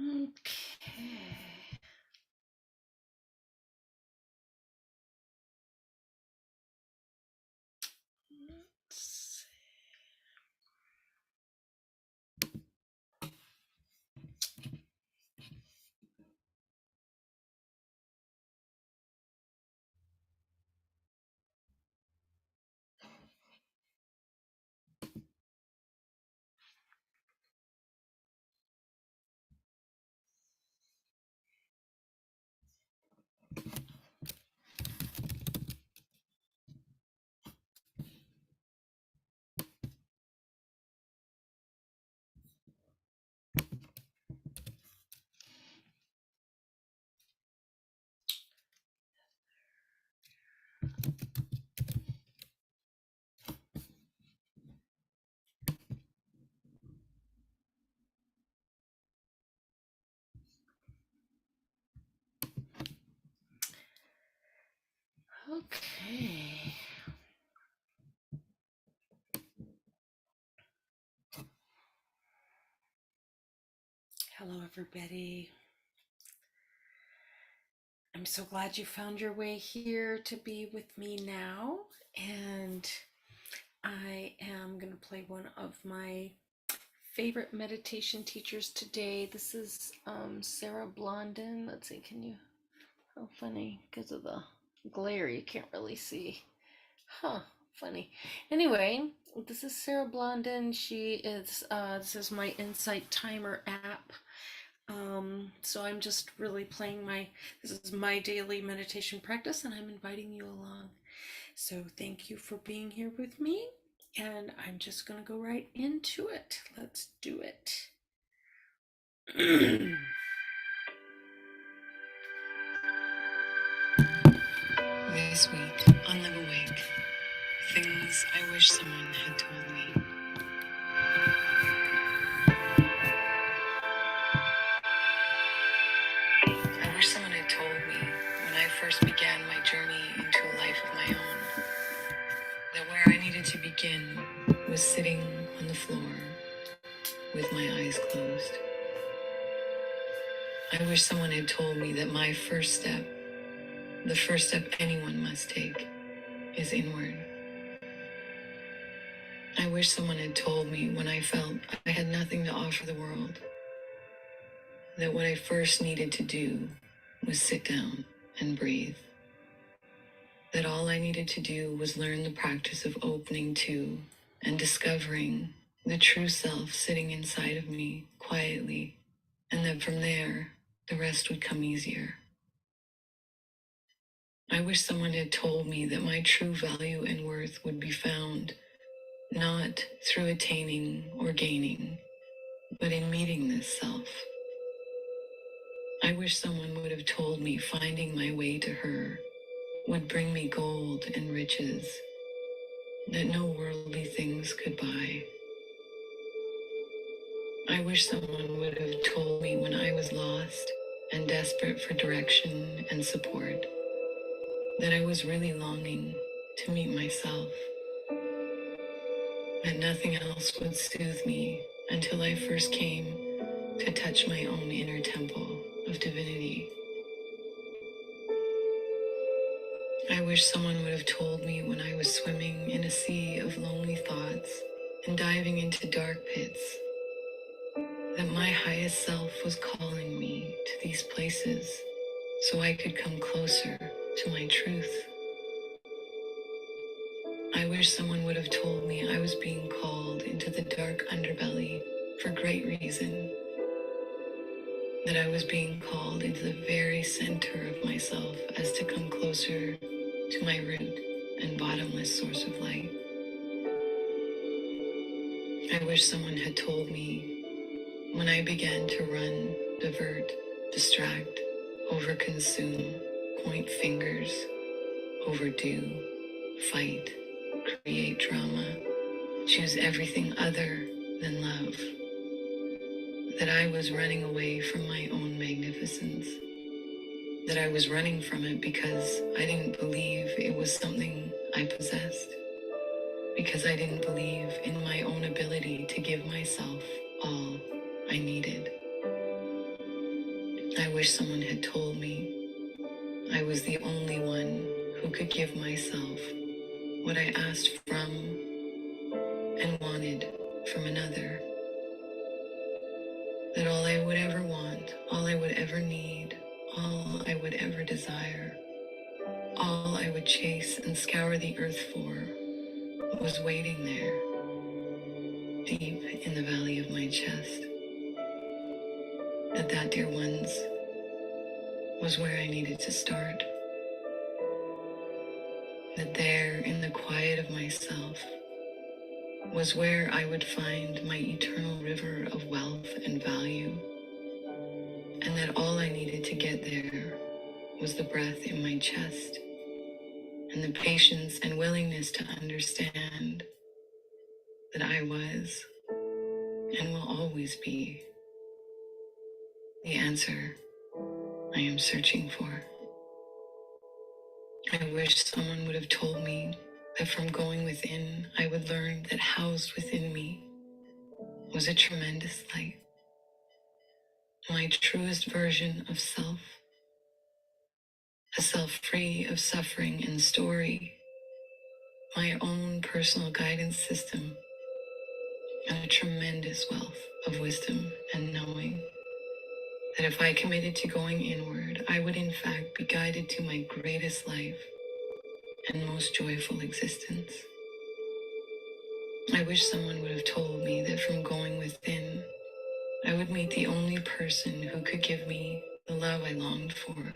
Okay. Let's Okay. Hello, everybody. I'm so glad you found your way here to be with me now. And I am going to play one of my favorite meditation teachers today. This is Sarah Blondin. Let's see, can you? Oh, funny, because of the glare, you can't really see. Huh, funny. Anyway, this is Sarah Blondin. She is, this is my Insight Timer app. So I'm just really playing this is my daily meditation practice, and I'm inviting you along. So thank you for being here with me, and I'm just going to go right into it. Let's do it. This week on Live Awake, things I wish someone had told me. I wish someone had told me when I first began my journey into a life of my own that where I needed to begin was sitting on the floor with my eyes closed. I wish someone had told me that my first step, the first step anyone must take, is inward. I wish someone had told me when I felt I had nothing to offer the world, that what I first needed to do was sit down and breathe. That all I needed to do was learn the practice of opening to and discovering the true self sitting inside of me quietly, and that from there, the rest would come easier. I wish someone had told me that my true value and worth would be found not through attaining or gaining, but in meeting this self. I wish someone would have told me finding my way to her would bring me gold and riches that no worldly things could buy. I wish someone would have told me when I was lost and desperate for direction and support that I was really longing to meet myself, that nothing else would soothe me until I first came to touch my own inner temple of divinity. I wish someone would have told me when I was swimming in a sea of lonely thoughts and diving into dark pits that my highest self was calling me to these places so I could come closer to my truth. I wish someone would have told me I was being called into the dark underbelly for great reason, that I was being called into the very center of myself as to come closer to my root and bottomless source of light. I wish someone had told me when I began to run, divert, distract, overconsume, point fingers, overdo, fight, create drama, choose everything other than love, that I was running away from my own magnificence, that I was running from it because I didn't believe it was something I possessed, because I didn't believe in my own ability to give myself all I needed. I wish someone had told me I was the only one who could give myself what I asked from and wanted from another. That all I would ever want, all I would ever need, all I would ever desire, all I would chase and scour the earth for was waiting there, deep in the valley of my chest. That, dear ones, was where I needed to start. That there, in the quiet of myself, was where I would find my eternal river of wealth and value, and that all I needed to get there was the breath in my chest and the patience and willingness to understand that I was and will always be the answer I am searching for. I wish someone would have told me that from going within, I would learn that housed within me was a tremendous light, my truest version of self, a self free of suffering and story, my own personal guidance system, and a tremendous wealth of wisdom and knowing. That if I committed to going inward, I would in fact be guided to my greatest life and most joyful existence. I wish someone would have told me that from going within, I would meet the only person who could give me the love I longed for,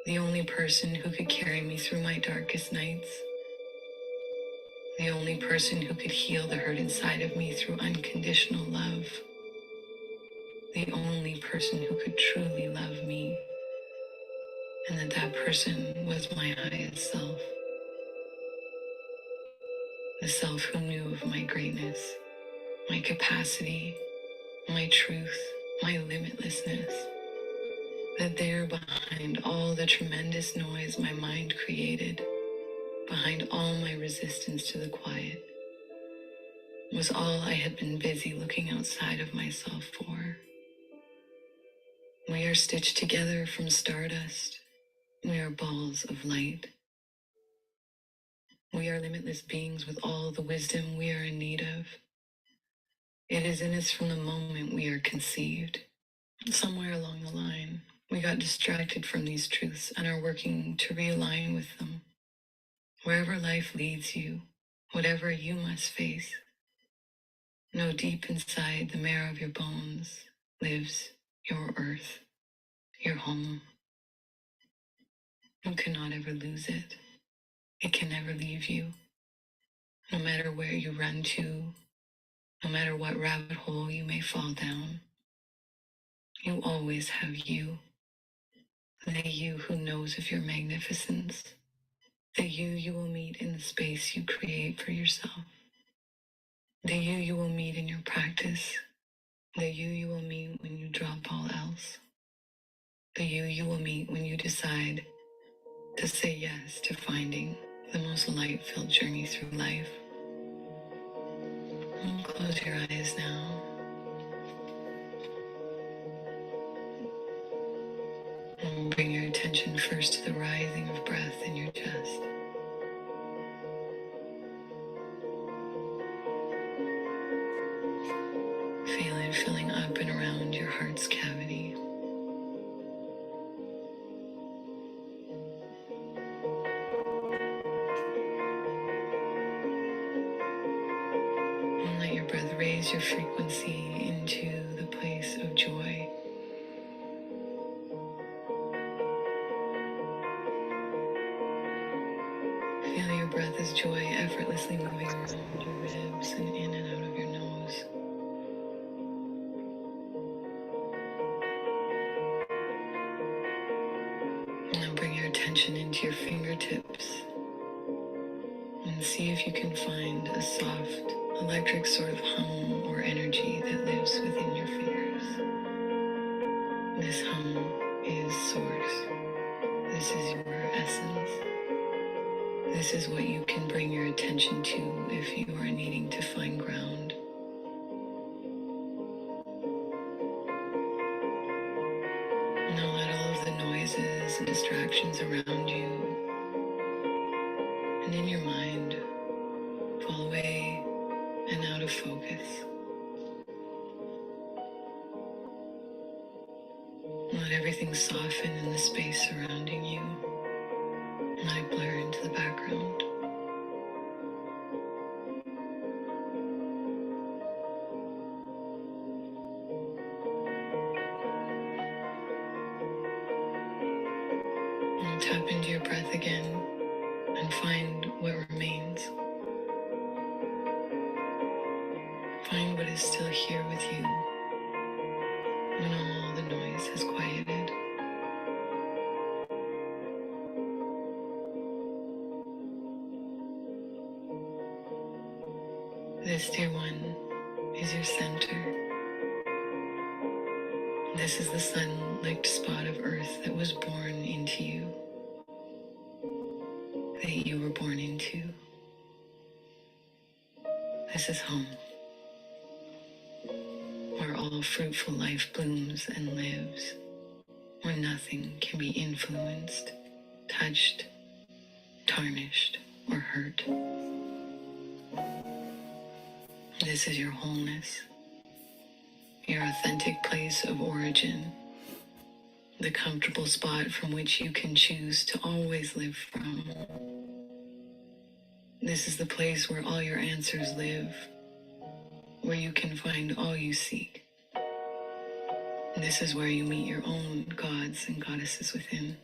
the only person who could carry me through my darkest nights, the only person who could heal the hurt inside of me through unconditional love, the only person who could truly love me, and that person was my highest self, the self who knew of my greatness, my capacity, my truth, my limitlessness, that there behind all the tremendous noise my mind created, behind all my resistance to the quiet, was all I had been busy looking outside of myself for. We are stitched together from stardust. We are balls of light. We are limitless beings with all the wisdom we are in need of. It is in us from the moment we are conceived. Somewhere along the line, we got distracted from these truths and are working to realign with them. Wherever life leads you, whatever you must face, know deep inside the marrow of your bones lives your earth, your home. You cannot ever lose it. It can never leave you. No matter where you run to, no matter what rabbit hole you may fall down, you always have you. The you who knows of your magnificence. The you will meet in the space you create for yourself. The you will meet in your practice. The you will meet when you drop all else. The you will meet when you decide to say yes to finding the most light-filled journey through life. Close your eyes now. And bring your attention first to the rising of breath in your chest. Feel it filling up and around your heart's cavity. And let your breath raise your frequency into the place of joy. Feel your breath as joy effortlessly moving around your ribs and in and out of your nose. Now bring your attention into your fingertips and see if you can find a soft, electric sort of hum or energy that lives within your fingers. This hum is source. This is your essence. This is what you can bring your attention to if you are needing to find ground. noises and distractions around you, and in your mind fall away and out of focus. Let everything soften in the space surrounding you. Let it blur into the background. And tap into your breath again and find what remains. Find what is still here with you when all the noise has quieted. This, dear one, is your center. This is the sun-licked spot of earth that was born into you, that you were born into. This is home, where all fruitful life blooms and lives, where nothing can be influenced, touched, tarnished, or hurt. This is your wholeness, your authentic place of origin, the comfortable spot from which you can choose to always live from. This is the place where all your answers live, where you can find all you seek. This is where you meet your own gods and goddesses within.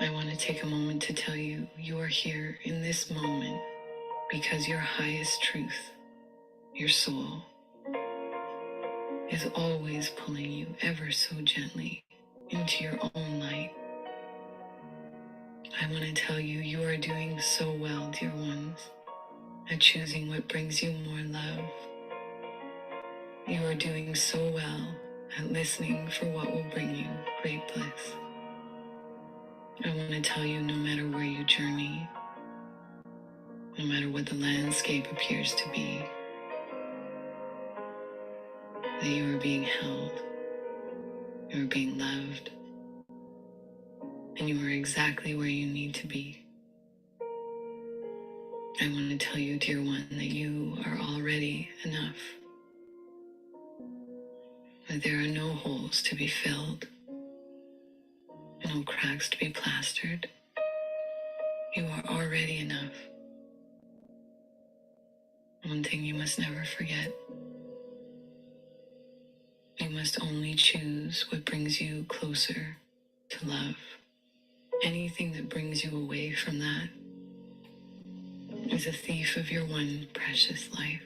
I want to take a moment to tell you, you are here in this moment because your highest truth, your soul, is always pulling you ever so gently into your own light. I want to tell you, you are doing so well, dear ones, at choosing what brings you more love. You are doing so well at listening for what will bring you great bliss. I want to tell you, no matter where you journey, no matter what the landscape appears to be, that you are being held, you are being loved, and you are exactly where you need to be. I want to tell you, dear one, that you are already enough, that there are no holes to be filled, no cracks to be plastered. You are already enough. One thing you must never forget: you must only choose what brings you closer to love. Anything that brings you away from that is a thief of your one precious life.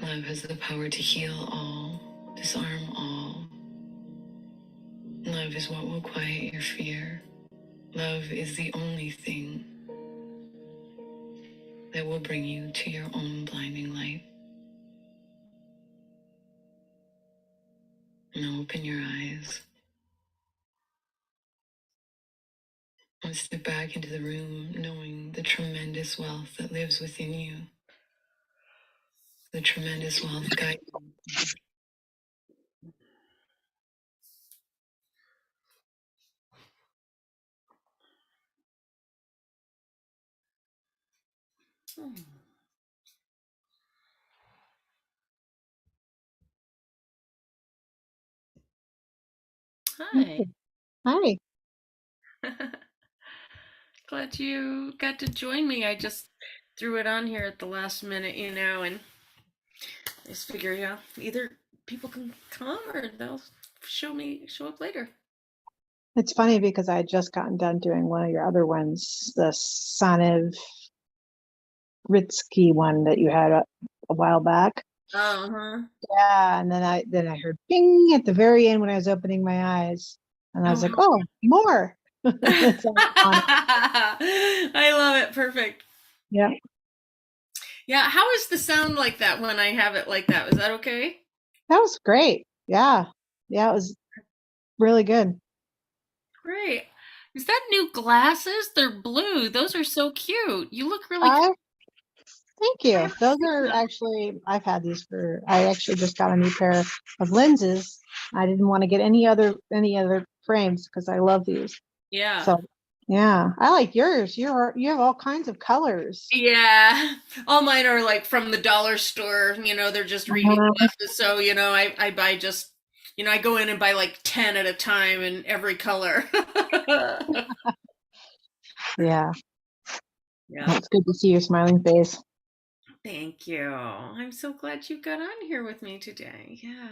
Love has the power to heal all, disarm all. Love is what will quiet your fear. Love is the only thing that will bring you to your own blinding light. Now open your eyes and step back into the room, knowing the tremendous wealth that lives within you. The tremendous wealth guiding Hi. Hi. Glad you got to join me. I just threw it on here at the last minute, and I just figure, either people can come or they'll show up later. It's funny because I had just gotten done doing one of your other ones, the Soniv Ritsky one that you had a while back. Uh-huh. Yeah, and then I heard bing at the very end when I was opening my eyes, and I was like, oh, more. It's on. I love it. Perfect. Yeah, Yeah, how is the sound like that when I have it like that? Is that okay? that was great. Yeah, it was really good. Great. Is that new glasses? They're blue. Those are so cute. You look really cute. Thank you. Those are actually, I've had these I actually just got a new pair of lenses. I didn't want to get any other frames because I love these. Yeah. So yeah, I like yours. You have all kinds of colors. Yeah. All mine are like from the dollar store, they're just reading glasses. So, I buy just, I go in and buy like 10 at a time in every color. Yeah, Yeah. it's good to see your smiling face. Thank you. I'm so glad you got on here with me today. Yeah.